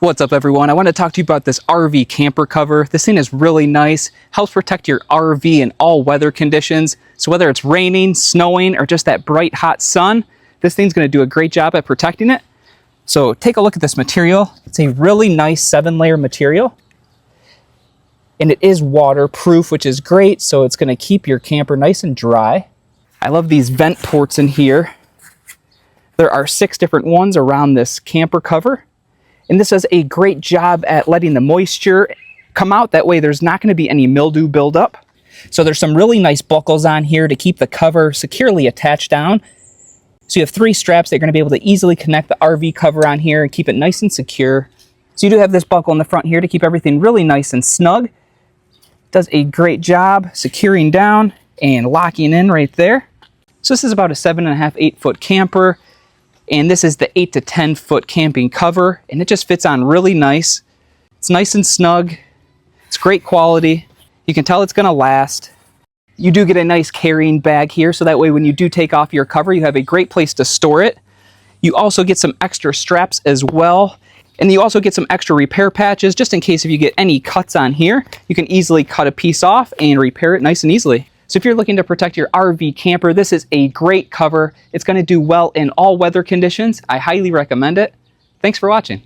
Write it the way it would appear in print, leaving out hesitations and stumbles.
What's up, everyone? I want to talk to you about this RV camper cover. This thing is really nice, helps protect your RV in all weather conditions. So whether it's raining, snowing, or just that bright hot sun, this thing's going to do a great job at protecting it. So take a look at this material. It's a really nice 7-layer material. And it is waterproof, which is great. So it's going to keep your camper nice and dry. I love these vent ports in here. There are 6 different ones around this camper cover. And this does a great job at letting the moisture come out. That way there's not going to be any mildew buildup. So there's some really nice buckles on here to keep the cover securely attached down. So you have 3 straps that are going to be able to easily connect the RV cover on here and keep it nice and secure. So you do have this buckle in the front here to keep everything really nice and snug. Does a great job securing down and locking in right there. So this is about a 7.5, 8-foot camper. And this is the 8 to 10 foot camping cover, and it just fits on really nice. It's nice and snug. It's great quality. You can tell it's gonna last. You do get a nice carrying bag here, so that way when you do take off your cover, you have a great place to store it. You also get some extra straps as well. And you also get some extra repair patches, just in case if you get any cuts on here, you can easily cut a piece off and repair it nice and easily. So if you're looking to protect your RV camper, this is a great cover. It's going to do well in all weather conditions. I highly recommend it. Thanks for watching.